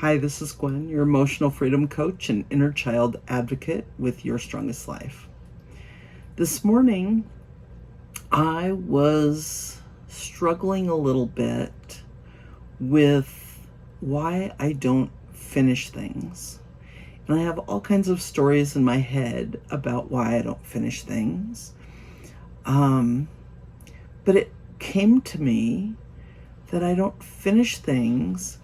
Hi, this is Gwen, your emotional freedom coach and inner child advocate with Your Strongest Life. This morning, I was struggling a little bit with why I don't finish things. And I have all kinds of stories in my head about why I don't finish things. But it came to me that I don't finish things.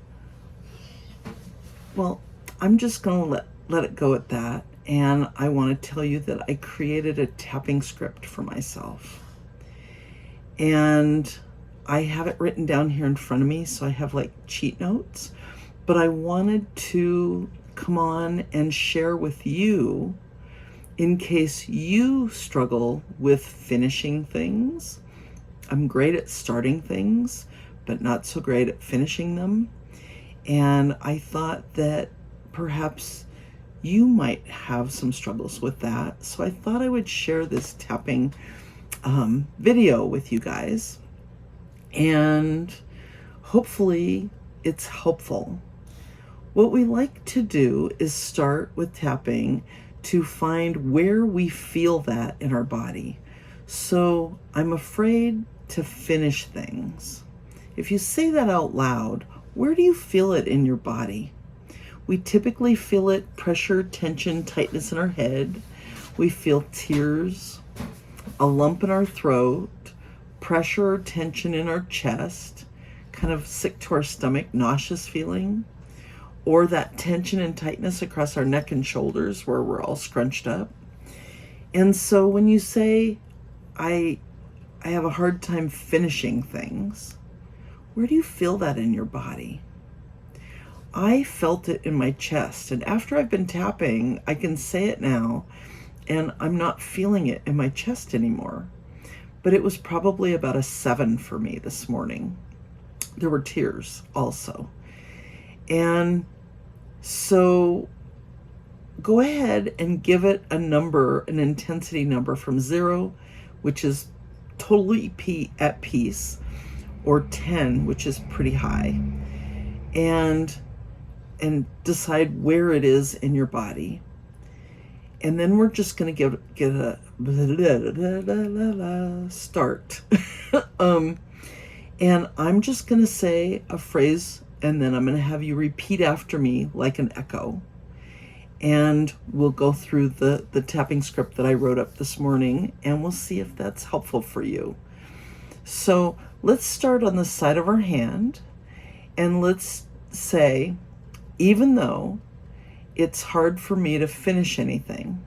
Well, I'm just going to let it go at that. And I want to tell you that I created a tapping script for myself. And I have it written down here in front of me, so I have like cheat notes. But I wanted to come on and share with you in case you struggle with finishing things. I'm great at starting things, but not so great at finishing them. And I thought that perhaps you might have some struggles with that. So I thought I would share this tapping video with you guys. And hopefully it's helpful. What we like to do is start with tapping to find where we feel that in our body. So I'm afraid to finish things. If you say that out loud, where do you feel it in your body? We typically feel it pressure, tension, tightness in our head. We feel tears, a lump in our throat, pressure or tension in our chest, kind of sick to our stomach, nauseous feeling, or that tension and tightness across our neck and shoulders where we're all scrunched up. And so when you say, I have a hard time finishing things, where do you feel that in your body? I felt it in my chest, and after I've been tapping, I can say it now, and I'm not feeling it in my chest anymore. But it was probably about a 7 for me this morning. There were tears also. And so go ahead and give it a number, an intensity number from 0, which is totally at peace, or 10, which is pretty high, and decide where it is in your body. And then we're just going to get a start. And I'm just going to say a phrase, and then I'm going to have you repeat after me like an echo. And we'll go through the tapping script that I wrote up this morning, and we'll see if that's helpful for you. So let's start on the side of our hand, and let's say, even though it's hard for me to finish anything,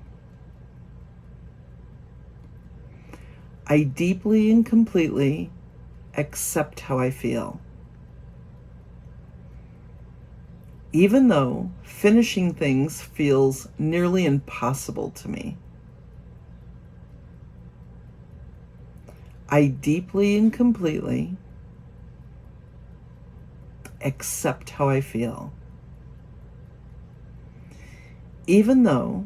I deeply and completely accept how I feel. Even though finishing things feels nearly impossible to me, I deeply and completely accept how I feel. Even though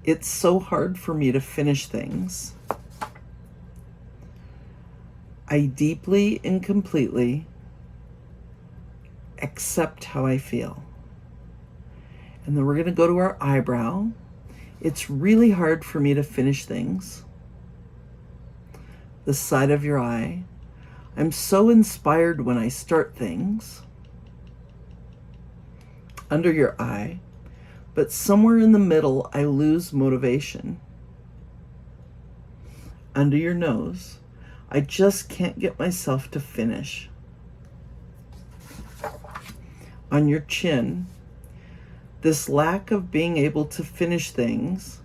it's so hard for me to finish things, I deeply and completely accept how I feel. And then we're going to go to our eyebrow. It's really hard for me to finish things. The side of your eye. I'm so inspired when I start things. Under your eye, but somewhere in the middle, I lose motivation. Under your nose, I just can't get myself to finish. On your chin, this lack of being able to finish things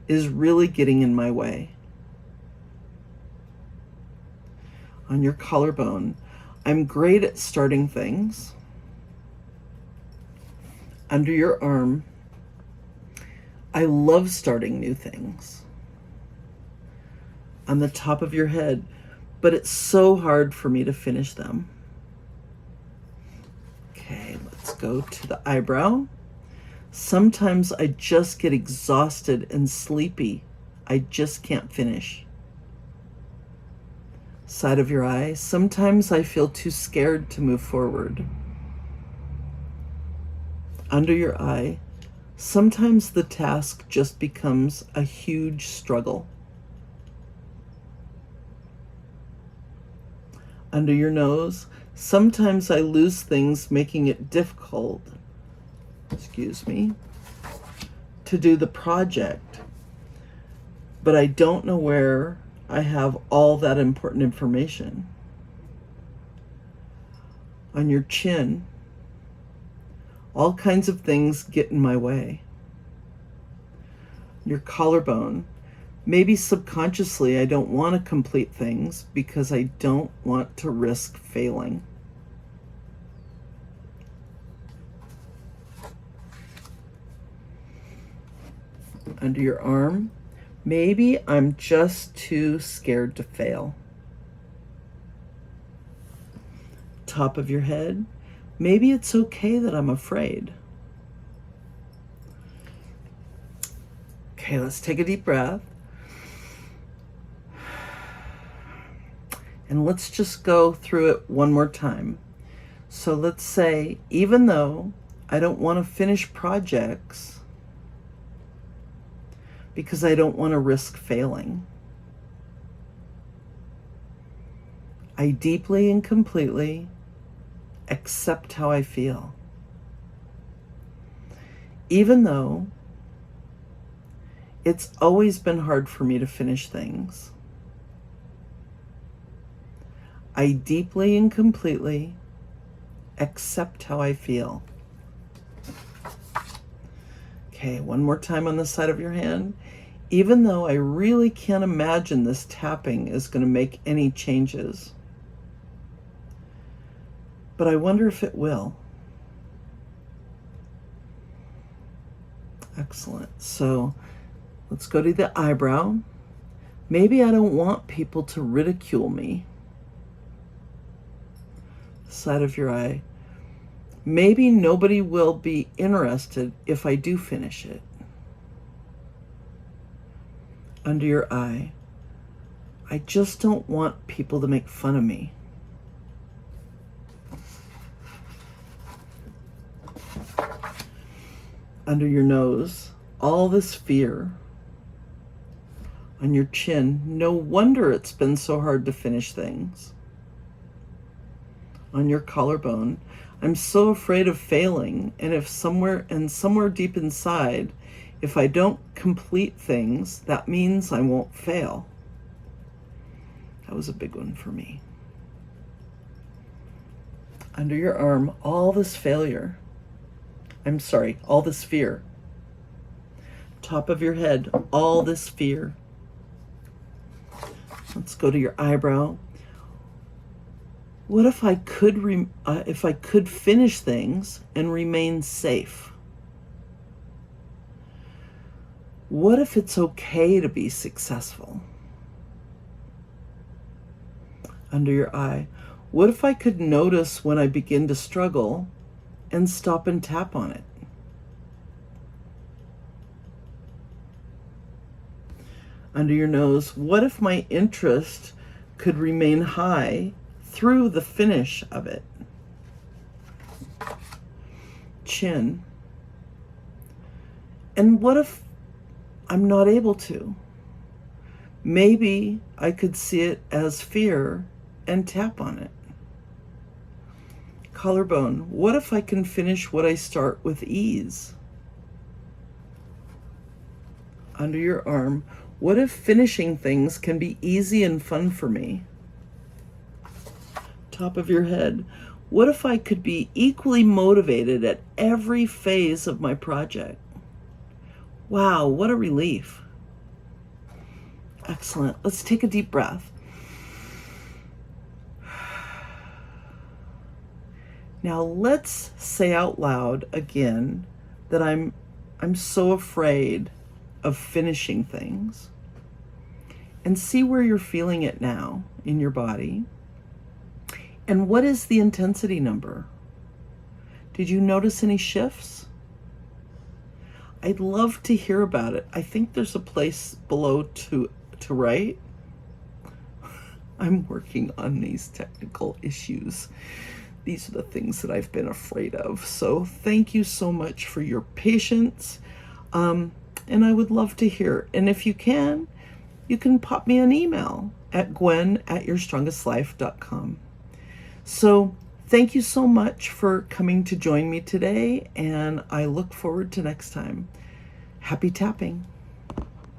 is really getting in my way. On your collarbone, I'm great at starting things. Under your arm, I love starting new things. On the top of your head, but it's so hard for me to finish them. Okay, let's go to the eyebrow. Sometimes I just get exhausted and sleepy. I just can't finish. Side of your eye, sometimes I feel too scared to move forward. Under your eye, sometimes the task just becomes a huge struggle. Under your nose, sometimes I lose things, making it difficult, to do the project, but I don't know where I have all that important information. On your chin, all kinds of things get in my way. Your collarbone, maybe subconsciously I don't want to complete things because I don't want to risk failing. Under your arm, maybe I'm just too scared to fail. Top of your head, maybe it's okay that I'm afraid. Okay, let's take a deep breath. And let's just go through it one more time. So let's say, even though I don't want to finish projects because I don't want to risk failing, I deeply and completely accept how I feel. Even though it's always been hard for me to finish things, I deeply and completely accept how I feel. Okay, one more time on the side of your hand. Even though I really can't imagine this tapping is going to make any changes, but I wonder if it will. Excellent. So let's go to the eyebrow. Maybe I don't want people to ridicule me. Side of your eye. Maybe nobody will be interested if I do finish it. Under your eye. I just don't want people to make fun of me. Under your nose, all this fear. On your chin, no wonder it's been so hard to finish things. On your collarbone, I'm so afraid of failing, and somewhere deep inside, if I don't complete things, that means I won't fail. That was a big one for me. Under your arm, all this fear. Top of your head, all this fear. Let's go to your eyebrow. What if I could finish things and remain safe? What if it's okay to be successful? Under your eye, what if I could notice when I begin to struggle and stop and tap on it? Under your nose, what if my interest could remain high through the finish of it? Chin. And what if I'm not able to? Maybe I could see it as fear and tap on it. Collarbone. What if I can finish what I start with ease? Under your arm. What if finishing things can be easy and fun for me? Top of your head. What if I could be equally motivated at every phase of my project? Wow, what a relief. Excellent. Let's take a deep breath. Now let's say out loud again that I'm so afraid of finishing things, and see where you're feeling it now in your body. And what is the intensity number? Did you notice any shifts? I'd love to hear about it. I think there's a place below to write. I'm working on these technical issues. These are the things that I've been afraid of. So thank you so much for your patience. And I would love to hear. And if you can pop me an email at gwen@yourstrongestlife.com. So thank you so much for coming to join me today, and I look forward to next time. Happy tapping.